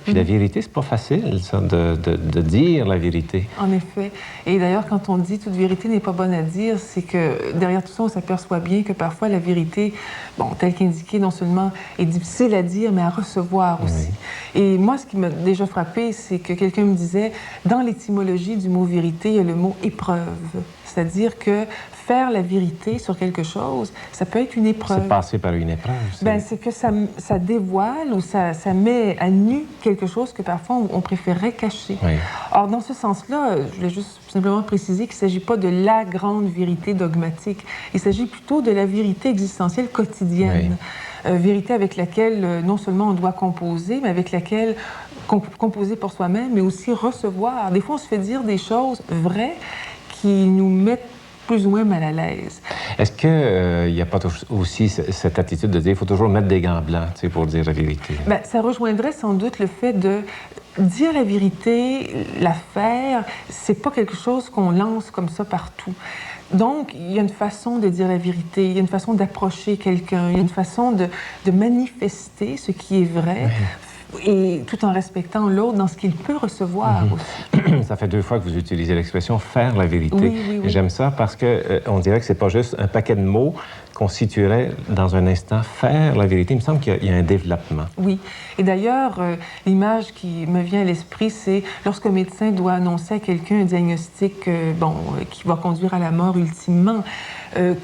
Puis la vérité, c'est pas facile, ça, de dire la vérité. En effet. Et d'ailleurs, quand on dit toute vérité n'est pas bonne à dire, c'est que derrière tout ça, on s'aperçoit bien que parfois la vérité, bon, telle qu'indiquée, non seulement est difficile à dire, mais à recevoir aussi. Oui. Et moi, ce qui m'a déjà frappé, c'est que quelqu'un me disait, dans l'étymologie du mot vérité, il y a le mot épreuve. C'est-à-dire que faire la vérité sur quelque chose, ça peut être une épreuve. C'est passer par une épreuve. C'est que ça dévoile ou ça met à nu quelque chose que parfois on préférerait cacher. Oui. Or, dans ce sens-là, je voulais juste simplement préciser qu'il ne s'agit pas de la grande vérité dogmatique. Il s'agit plutôt de la vérité existentielle quotidienne. Oui. Vérité avec laquelle non seulement on doit composer, mais avec laquelle composer pour soi-même, mais aussi recevoir. Des fois, on se fait dire des choses vraies qui nous mettent plus ou moins mal à l'aise. Est-ce qu'il n'y a pas aussi cette attitude de dire qu'il faut toujours mettre des gants blancs pour dire la vérité? Bien, ça rejoindrait sans doute le fait de dire la vérité, la faire, c'est pas quelque chose qu'on lance comme ça partout. Donc, il y a une façon de dire la vérité, il y a une façon d'approcher quelqu'un, il y a une façon de manifester ce qui est vrai. Oui. Et tout en respectant l'autre dans ce qu'il peut recevoir aussi. Ça fait 2 fois que vous utilisez l'expression « faire la vérité ». Oui. J'aime ça parce qu'on dirait que c'est pas juste un paquet de mots qu'on situerait dans un instant. Faire la vérité, il me semble qu'il y a un développement. Oui. Et d'ailleurs, l'image qui me vient à l'esprit, c'est lorsqu'un médecin doit annoncer à quelqu'un un diagnostic qui va conduire à la mort ultimement.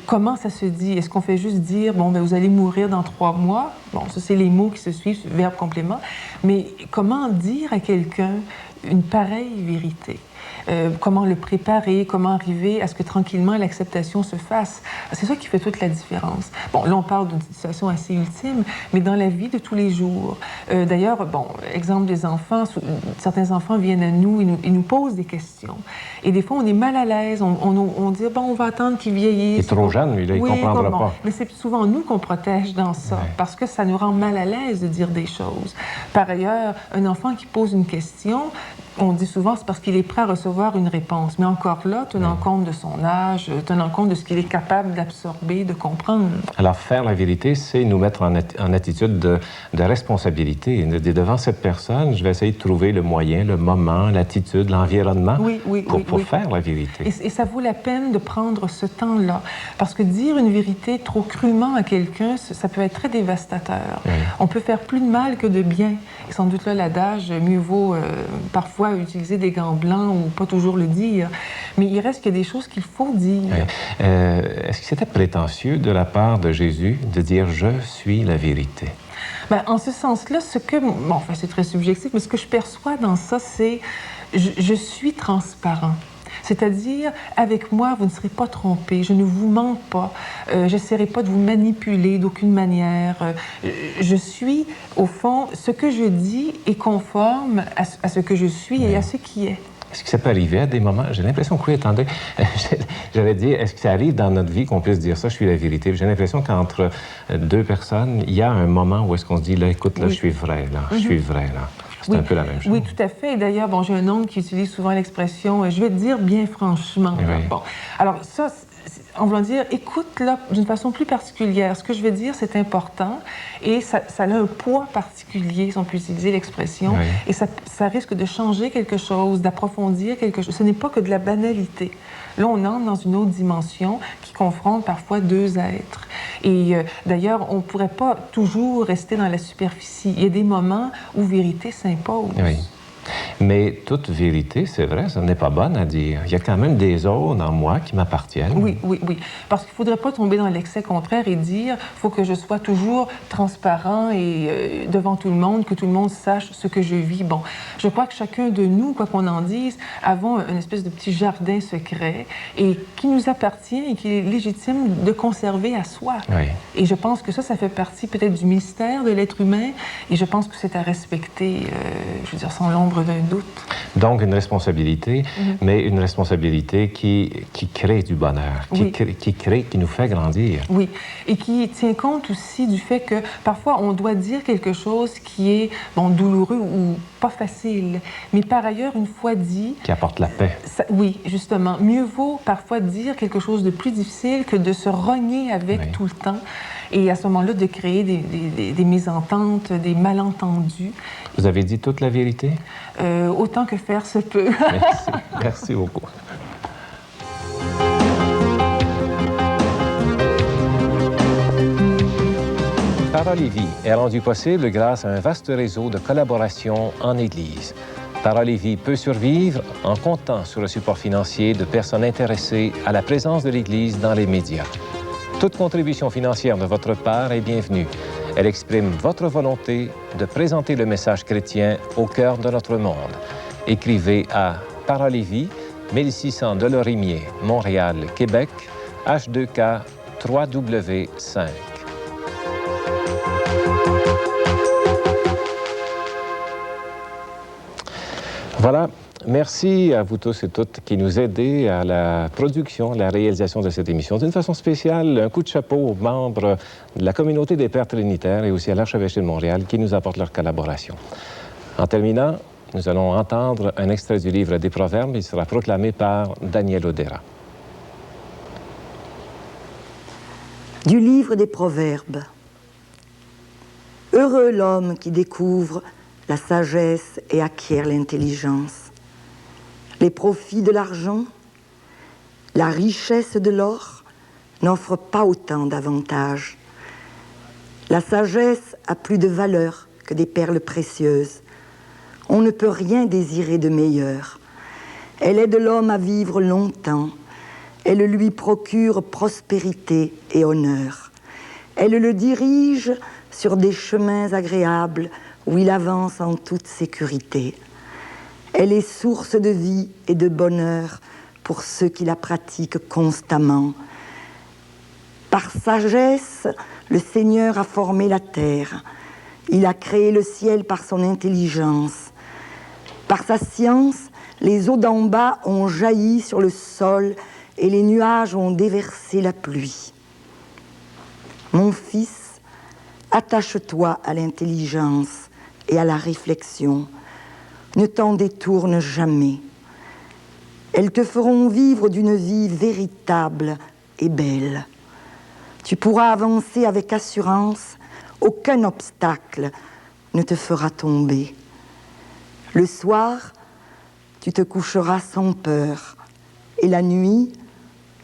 Comment ça se dit? Est-ce qu'on fait juste dire, vous allez mourir dans 3 mois? Bon, ça, c'est les mots qui se suivent, verbe complément. Mais comment dire à quelqu'un une pareille vérité? Comment le préparer, comment arriver à ce que tranquillement l'acceptation se fasse. C'est ça qui fait toute la différence. Bon, là, on parle d'une situation assez ultime, mais dans la vie de tous les jours. D'ailleurs, exemple des enfants, certains enfants viennent à nous et nous posent des questions. Et des fois, on est mal à l'aise, on dit, on va attendre qu'ils vieillissent. Il est trop jeune, lui, là, il ne comprendra pas. Mais c'est souvent nous qu'on protège dans ça, parce que ça nous rend mal à l'aise de dire des choses. Par ailleurs, un enfant qui pose une question, on dit souvent, c'est parce qu'il est prêt à recevoir une réponse. Mais encore là, tenant compte de son âge, tenant compte de ce qu'il est capable d'absorber, de comprendre. Alors, faire la vérité, c'est nous mettre en attitude de responsabilité. Devant cette personne, je vais essayer de trouver le moyen, le moment, l'attitude, l'environnement pour faire la vérité. Et ça vaut la peine de prendre ce temps-là. Parce que dire une vérité trop crûment à quelqu'un, ça peut être très dévastateur. On peut faire plus de mal que de bien. Et sans doute là, l'adage, mieux vaut parfois utiliser des gants blancs ou pas toujours le dire. Mais il reste qu'il y a des choses qu'il faut dire. Est-ce que c'était prétentieux de la part de Jésus de dire « Je suis la vérité » ? Bien, en ce sens-là, enfin, c'est très subjectif, mais ce que je perçois dans ça, c'est je suis transparent. C'est-à-dire, avec moi, vous ne serez pas trompés, je ne vous mens pas, je n'essaierai pas de vous manipuler d'aucune manière. Je suis, au fond, ce que je dis est conforme à ce que je suis et à ce qui est. Est-ce que ça peut arriver à des moments? J'ai l'impression que oui, attendez, j'allais dire, est-ce que ça arrive dans notre vie qu'on puisse dire ça, je suis la vérité? J'ai l'impression qu'entre deux personnes, il y a un moment où est-ce qu'on se dit, là, écoute, là, je suis vrai, là, je suis vrai, là. C'est un peu la même chose. Oui, tout à fait. Et d'ailleurs, bon, j'ai un oncle qui utilise souvent l'expression « je vais te dire bien franchement ». Bon. Alors ça, on va dire, écoute là d'une façon plus particulière. Ce que je vais dire, c'est important et ça a un poids particulier, si on peut utiliser l'expression. Et ça risque de changer quelque chose, d'approfondir quelque chose. Ce n'est pas que de la banalité. Là, on entre dans une autre dimension qui confronte parfois deux êtres. Et d'ailleurs, on ne pourrait pas toujours rester dans la superficie. Il y a des moments où vérité s'impose. Mais toute vérité, c'est vrai, ça n'est pas bonne à dire. Il y a quand même des zones en moi qui m'appartiennent. Oui. Parce qu'il ne faudrait pas tomber dans l'excès contraire et dire il faut que je sois toujours transparent et devant tout le monde, que tout le monde sache ce que je vis. Bon, je crois que chacun de nous, quoi qu'on en dise, avons une espèce de petit jardin secret et qui nous appartient et qui est légitime de conserver à soi. Et je pense que ça fait partie peut-être du mystère de l'être humain et je pense que c'est à respecter, je veux dire, sans l'ombre d'un doute. Donc, une responsabilité, mais une responsabilité qui crée du bonheur, qui nous fait grandir. Oui, et qui tient compte aussi du fait que parfois on doit dire quelque chose qui est, douloureux ou pas facile, mais par ailleurs, une fois dit... Qui apporte la paix. Oui, justement. Mieux vaut parfois dire quelque chose de plus difficile que de se rogner avec tout le temps. Et à ce moment-là, de créer des mésententes, des malentendus. Vous avez dit toute la vérité? Autant que faire se peut. Merci beaucoup. Parole et vie est rendue possible grâce à un vaste réseau de collaboration en Église. Parole et vie peut survivre en comptant sur le support financier de personnes intéressées à la présence de l'Église dans les médias. Toute contribution financière de votre part est bienvenue. Elle exprime votre volonté de présenter le message chrétien au cœur de notre monde. Écrivez à Parole et vie, 1600 de Lorimier, Montréal, Québec, H2K 3W5. Voilà. Merci à vous tous et toutes qui nous aidez à la production, la réalisation de cette émission. D'une façon spéciale, un coup de chapeau aux membres de la communauté des Pères Trinitaires et aussi à l'Archevêché de Montréal qui nous apportent leur collaboration. En terminant, nous allons entendre un extrait du livre des Proverbes. Il sera proclamé par Daniel Odera. Du livre des Proverbes. Heureux l'homme qui découvre la sagesse et acquiert l'intelligence. Les profits de l'argent, la richesse de l'or n'offrent pas autant d'avantages. La sagesse a plus de valeur que des perles précieuses. On ne peut rien désirer de meilleur. Elle aide l'homme à vivre longtemps. Elle lui procure prospérité et honneur. Elle le dirige sur des chemins agréables où il avance en toute sécurité. Elle est source de vie et de bonheur pour ceux qui la pratiquent constamment. Par sagesse, le Seigneur a formé la terre. Il a créé le ciel par son intelligence. Par sa science, les eaux d'en bas ont jailli sur le sol et les nuages ont déversé la pluie. Mon fils, attache-toi à l'intelligence et à la réflexion. ne t'en détournent jamais. Elles te feront vivre d'une vie véritable et belle. Tu pourras avancer avec assurance, aucun obstacle ne te fera tomber. Le soir, tu te coucheras sans peur, et la nuit,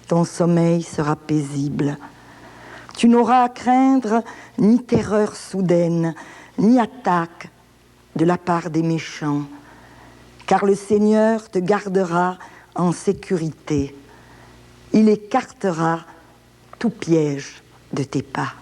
ton sommeil sera paisible. Tu n'auras à craindre ni terreur soudaine, ni attaque de la part des méchants, car le Seigneur te gardera en sécurité. Il écartera tout piège de tes pas.